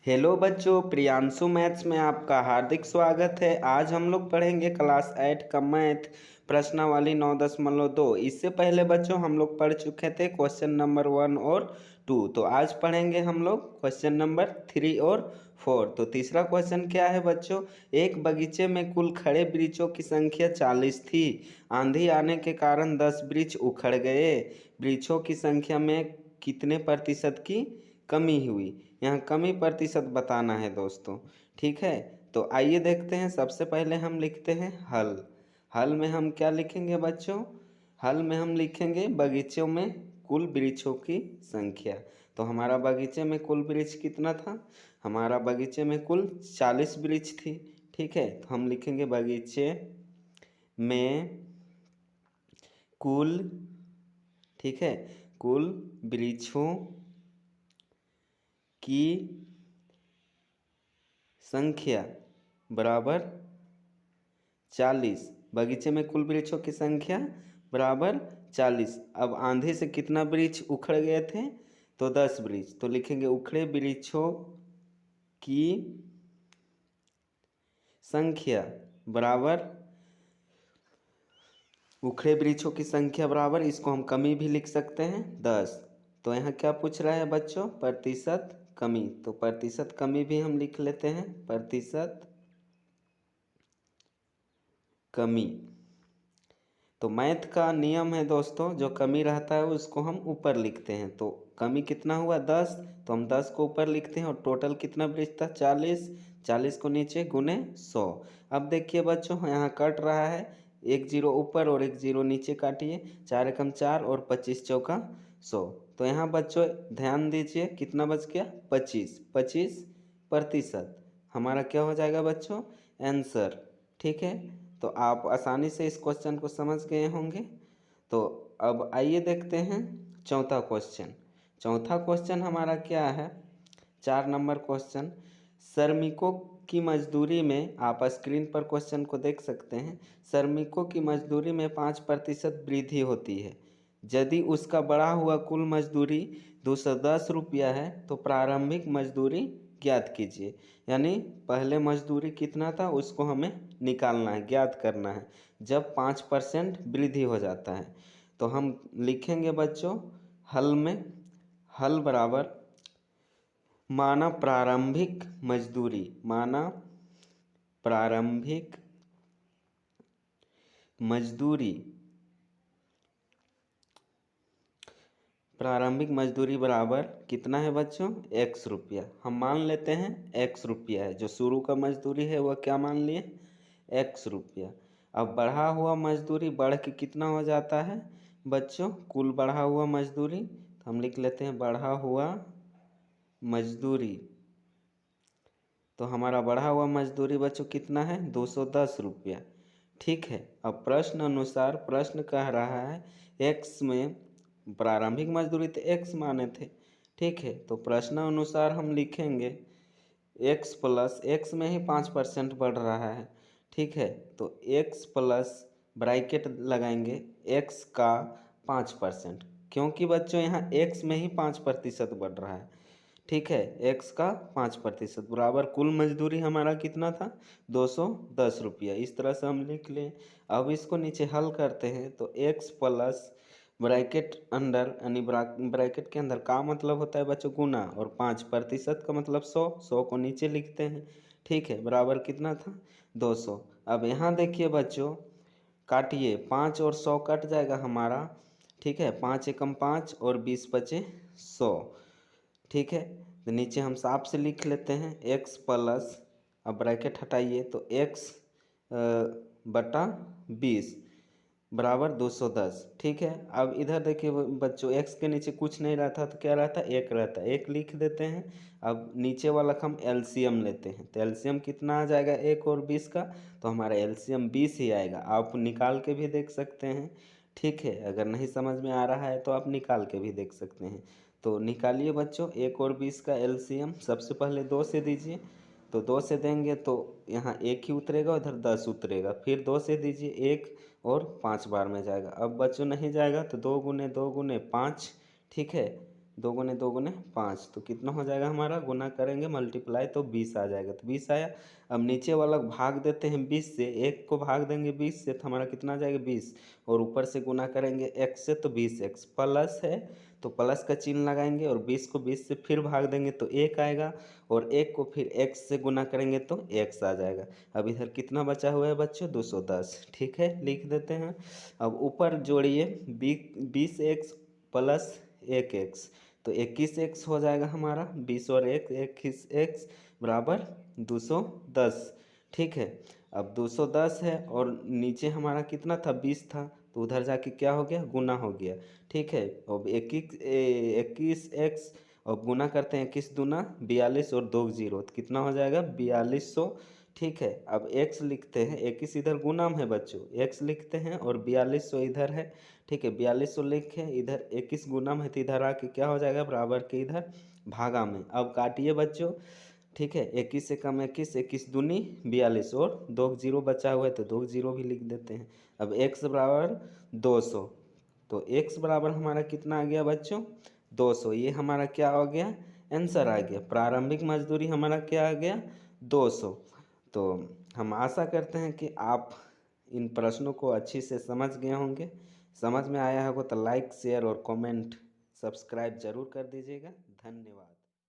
Hello बच्चों, Priyanshu maths में आपका हार्दिक स्वागत है। आज हम लोग पढ़ेंगे क्लास 8 का मैथ प्रश्नावली 9.2। इससे पहले बच्चों हम लोग पढ़ चुके थे क्वेश्चन नंबर 1 और 2। तो आज पढ़ेंगे हम लोग क्वेश्चन नंबर 3 और 4। तो तीसरा क्वेश्चन क्या है बच्चों? एक बगीचे में कुल खड़े वृक्षों की संख्या 40 थी। आंधी आने के कारण 10 वृक्ष उखड़ गए। वृक्षों की संख्या में कितने प्रतिशत की कमी हुई? यहाँ कमी प्रतिशत बताना है दोस्तों। ठीक है, तो आइए देखते हैं। सबसे पहले हम लिखते हैं हल। हल में हम क्या लिखेंगे बच्चों? हल में हम लिखेंगे बगीचों में कुल वृक्षों की संख्या। तो हमारा बगीचे में कुल वृक्ष कितना था? हमारा बगीचे में कुल 40 वृक्ष थी। ठीक है, तो हम लिखेंगे बगीचे में कुल, ठीक है, कुल वृक्षों की संख्या बराबर 40। बगीचे में कुल वृक्षों की संख्या बराबर 40। अब आंधी से कितना वृक्ष उखड़ गए थे? तो 10 वृक्ष। तो लिखेंगे उखड़े वृक्षों की संख्या बराबर, उखड़े वृक्षों की संख्या बराबर, इसको हम कमी भी लिख सकते हैं 10। तो यहाँ क्या पूछ रहा है बच्चों? प्रतिशत कमी। तो प्रतिशत कमी भी हम लिख लेते हैं, प्रतिशत कमी। तो मैथ का नियम है दोस्तों, जो कमी रहता है उसको हम ऊपर लिखते हैं। तो कमी कितना हुआ? 10। तो हम 10 को ऊपर लिखते हैं और टोटल कितना वृक्ष था? 40। 40 को नीचे गुने 100। अब देखिए बच्चों, यहाँ कट रहा है, एक जीरो ऊपर और एक जीरो नीचे काटिए। 4 एकम 4 और 25 चौका 100। तो यहाँ बच्चों ध्यान दीजिए, कितना बच गया? 25। 25% हमारा क्या हो जाएगा बच्चों? आंसर। ठीक है, तो आप आसानी से इस क्वेश्चन को समझ गए होंगे। तो अब आइए देखते हैं चौथा क्वेश्चन। चौथा क्वेश्चन हमारा क्या है? 4 नंबर क्वेश्चन। श्रमिकों की मजदूरी में, आप स्क्रीन पर क्वेश्चन को देख सकते हैं, श्रमिकों की मजदूरी में 5% वृद्धि होती है। यदि उसका बढ़ा हुआ कुल मजदूरी 210 रुपया है तो प्रारंभिक मजदूरी ज्ञात कीजिए। यानी पहले मजदूरी कितना था उसको हमें निकालना है, ज्ञात करना है जब 5% वृद्धि हो जाता है। तो हम लिखेंगे बच्चों हल में, हल बराबर माना प्रारंभिक मजदूरी, माना प्रारंभिक मजदूरी, प्रारंभिक मजदूरी बराबर कितना है बच्चों? x रुपया। हम मान लेते हैं x रुपया है, जो शुरू का मजदूरी है वह क्या मान लिए? x रुपया। अब बढ़ा हुआ मजदूरी बढ़ के कितना हो जाता है बच्चों? कुल बढ़ा हुआ मजदूरी। तो हम लिख लेते हैं बढ़ा हुआ मजदूरी। तो हमारा बढ़ा हुआ मजदूरी बच्चों कितना है? 210 रुपया। ठीक है, अब प्रश्न अनुसार, प्रश्न कह रहा है x में प्रारंभिक मजदूरी तो x माने थे। ठीक है, तो प्रश्न अनुसार हम लिखेंगे x प्लस, x में ही 5% बढ़ रहा है। ठीक है, तो x प्लस ब्रैकेट लगाएंगे x का 5%, क्योंकि बच्चों यहाँ x में ही 5% बढ़ रहा है। ठीक है, x का 5% बराबर कुल मजदूरी हमारा कितना था? 210 रुपया। इस तरह से हम लिख लें। अब इसको नीचे हल करते हैं तो x प्लस ब्रैकेट अंदर, यानी ब्रैकेट के अंदर का मतलब होता है बच्चों गुना, और 5% का मतलब 100। 100 को नीचे लिखते हैं। ठीक है, बराबर कितना था? 200। अब यहाँ देखिए बच्चों, काटिए, 5 और 100 कट जाएगा हमारा। ठीक है, 5 एकम 5 और 20 बचे 100। ठीक है, तो नीचे हम साफ से लिख लेते हैं x प्लस, अब ब्रैकेट हटाइए तो x बटा 20 बराबर 210। ठीक है, अब इधर देखिए बच्चों, x के नीचे कुछ नहीं रहता तो क्या रहता? 1 रहता, 1 लिख देते हैं। अब नीचे वाला का हम एलसीएम लेते हैं, तो एलसीएम कितना आ जाएगा 1 और 20 का? तो हमारा एलसीएम 20 ही आएगा। आप निकाल के भी देख सकते हैं। ठीक है, अगर नहीं समझ में आ रहा है तो आप निकाल के भी देख सकते हैं। तो निकालिए बच्चों 1 और 20 का एलसीएम। सबसे पहले 2 से दीजिए, तो 2 से देंगे तो यहाँ 1 ही उतरेगा, उधर 10 उतरेगा। फिर 2 से दीजिए 1 और 5 बार में जाएगा। अब बच्चों नहीं जाएगा तो 2 गुने 2 गुने 5। ठीक है, दो गुने 5, तो कितना हो जाएगा हमारा, गुना करेंगे मल्टीप्लाई तो 20 आ जाएगा, तो 20 आया। अब नीचे वाला भाग देते हैं 20 से, एक को भाग देंगे 20 से तो हमारा कितना आ जाएगा 20, और ऊपर से गुना करेंगे x से तो 20x प्लस है तो प्लस का चिन्ह लगाएंगे, और 20 को 20 से फिर भाग देंगे तो 1 आएगा, और 1 को फिर x से गुना करेंगे तो x आ जाएगा। अब इधर कितना बचा हुआ है बच्चों, 210। ठीक है, लिख देते हैं। अब ऊपर जोड़िए 20x प्लस 1x, तो 21x हो जाएगा हमारा, 20 और 1 21x बराबर 210। ठीक है, अब 210 है और नीचे हमारा कितना था, 20 था, तो उधर जाके क्या हो गया, गुना हो गया। ठीक है, अब 21x और गुना करते हैं 21 दूना 42 और 2 जीरो, तो कितना हो जाएगा 4200। ठीक है, अब x लिखते हैं, 21 इधर गुणाम है बच्चों, x लिखते हैं और 4200 इधर है। ठीक है, 4200 लिखे, इधर 21 गुणाम है तो इधर आके क्या हो जाएगा, बराबर के इधर भागा में। अब काटिए बच्चों। ठीक है, 21 से कम 21, 21 दूनी 42 और 2 जीरो बचा हुआ है तो 2 जीरो भी लिख देते हैं। अब x बराबर 200, तो x बराबर हमारा कितना आ गया बच्चों, 200। ये हमारा क्या हो गया, आंसर आ गया। प्रारंभिक मजदूरी हमारा क्या आ गया, 200। तो हम आशा करते हैं कि आप इन प्रश्नों को अच्छी से समझ गए होंगे। समझ में आया होगा तो लाइक शेयर और कमेंट सब्सक्राइब जरूर कर दीजिएगा। धन्यवाद।